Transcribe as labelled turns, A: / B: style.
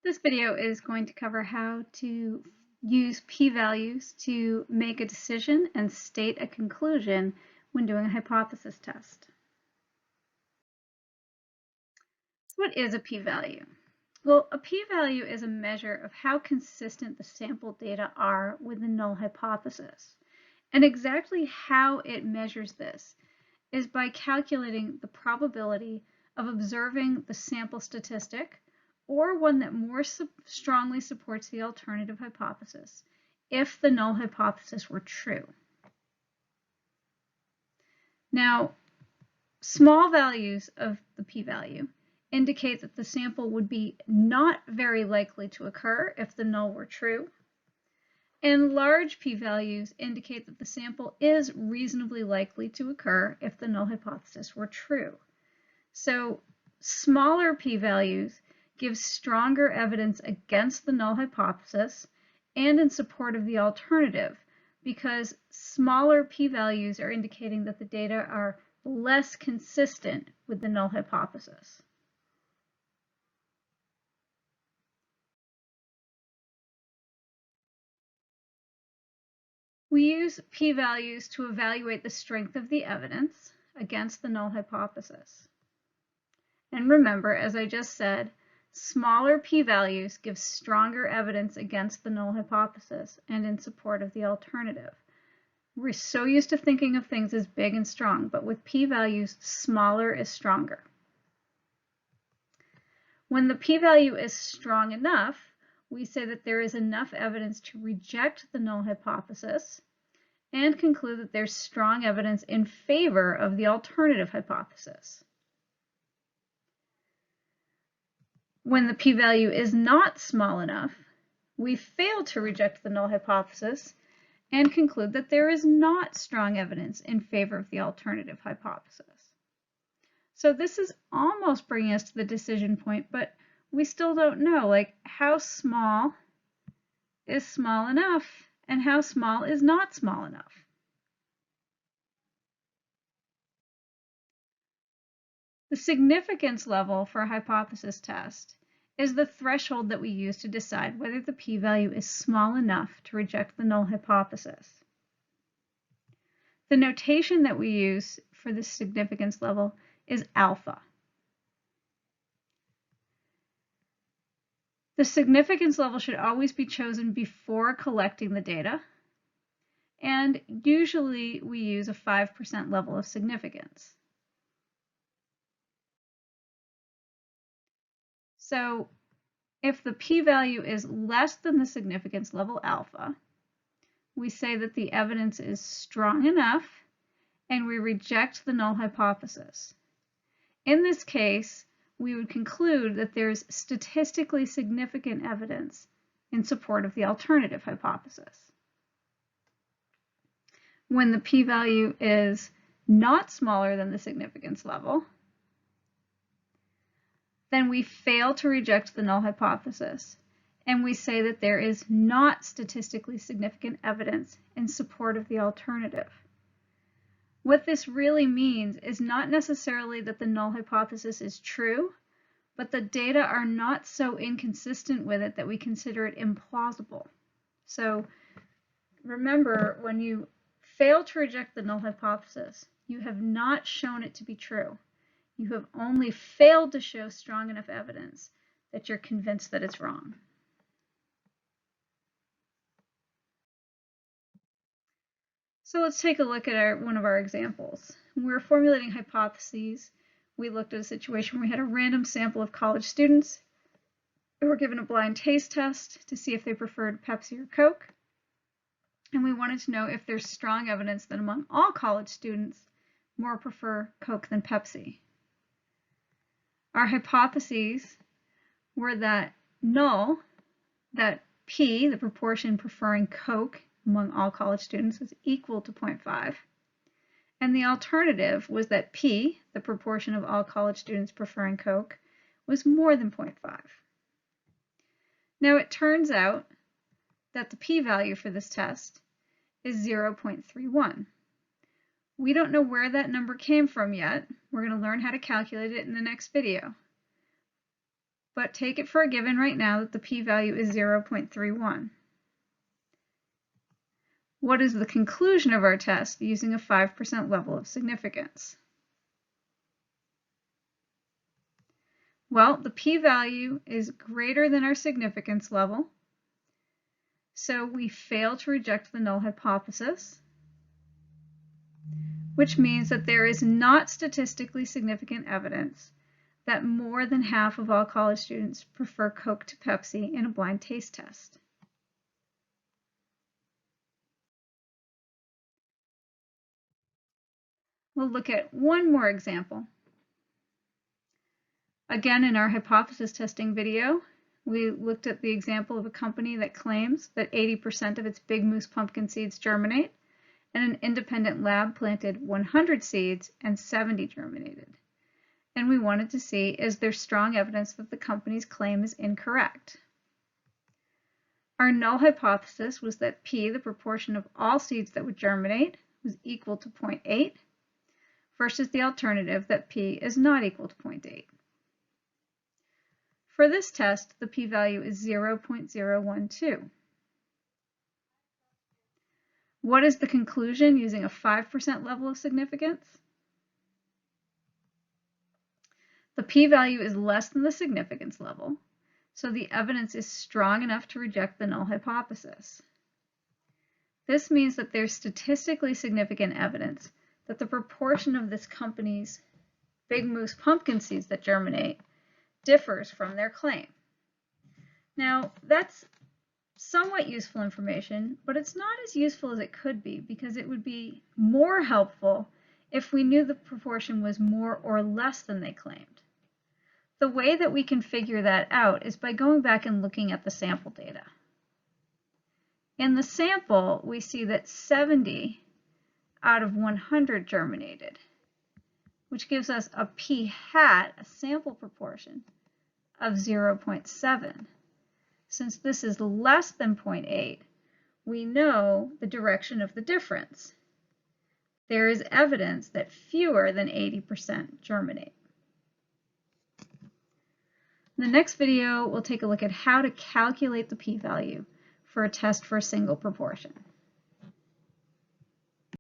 A: This video is going to cover how to use p-values to make a decision and state a conclusion when doing a hypothesis test. So what is a p-value? Well, a p-value is a measure of how consistent the sample data are with the null hypothesis. And exactly how it measures this is by calculating the probability of observing the sample statistic or one that more strongly supports the alternative hypothesis if the null hypothesis were true. Now, small values of the p-value indicate that the sample would be not very likely to occur if the null were true, and large p-values indicate that the sample is reasonably likely to occur if the null hypothesis were true. So smaller p-values give stronger evidence against the null hypothesis and in support of the alternative, because smaller p-values are indicating that the data are less consistent with the null hypothesis. We use p-values to evaluate the strength of the evidence against the null hypothesis. And remember, as I just said, smaller p-values give stronger evidence against the null hypothesis and in support of the alternative. We're so used to thinking of things as big and strong, but with p-values, smaller is stronger. When the p-value is strong enough, we say that there is enough evidence to reject the null hypothesis and conclude that there's strong evidence in favor of the alternative hypothesis. When the p-value is not small enough, we fail to reject the null hypothesis and conclude that there is not strong evidence in favor of the alternative hypothesis. So this is almost bringing us to the decision point, but we still don't know, like, how small is small enough and how small is not small enough. The significance level for a hypothesis test is the threshold that we use to decide whether the p-value is small enough to reject the null hypothesis. The notation that we use for this significance level is alpha. The significance level should always be chosen before collecting the data, and usually we use a 5% level of significance. So if the p-value is less than the significance level alpha, we say that the evidence is strong enough and we reject the null hypothesis. In this case, we would conclude that there's statistically significant evidence in support of the alternative hypothesis. When the p-value is not smaller than the significance level, then we fail to reject the null hypothesis, and we say that there is not statistically significant evidence in support of the alternative. What this really means is not necessarily that the null hypothesis is true, but the data are not so inconsistent with it that we consider it implausible. So remember, when you fail to reject the null hypothesis, you have not shown it to be true. You have only failed to show strong enough evidence that you're convinced that it's wrong. So let's take a look at one of our examples. When we were formulating hypotheses, we looked at a situation where we had a random sample of college students who were given a blind taste test to see if they preferred Pepsi or Coke. And we wanted to know if there's strong evidence that among all college students, more prefer Coke than Pepsi. Our hypotheses were that null, that P, the proportion preferring Coke among all college students, was equal to 0.5. And the alternative was that P, the proportion of all college students preferring Coke, was more than 0.5. Now it turns out that the p-value for this test is 0.31. We don't know where that number came from yet. We're going to learn how to calculate it in the next video. but take it for a given right now that the p-value is 0.31. What is the conclusion of our test using a 5% level of significance? Well, the p-value is greater than our significance level, so we fail to reject the null hypothesis, which means that there is not statistically significant evidence that more than half of all college students prefer Coke to Pepsi in a blind taste test. We'll look at one more example. Again, in our hypothesis testing video, we looked at the example of a company that claims that 80% of its Big Moose pumpkin seeds germinate, and an independent lab planted 100 seeds and 70 germinated. And we wanted to see, is there strong evidence that the company's claim is incorrect? Our null hypothesis was that P, the proportion of all seeds that would germinate, was equal to 0.8, versus the alternative that P is not equal to 0.8. For this test, the p-value is 0.012. What is the conclusion using a 5% level of significance? The p-value is less than the significance level, so the evidence is strong enough to reject the null hypothesis. This means that there's statistically significant evidence that the proportion of this company's Big Moose pumpkin seeds that germinate differs from their claim. Now, that's somewhat useful information, but it's not as useful as it could be, because it would be more helpful if we knew the proportion was more or less than they claimed. The way that we can figure that out is by going back and looking at the sample data. In the sample, we see that 70 out of 100 germinated, which gives us a p-hat, a sample proportion, of 0.7. Since this is less than 0.8, we know the direction of the difference. There is evidence that fewer than 80% germinate. In the next video, we'll take a look at how to calculate the p-value for a test for a single proportion.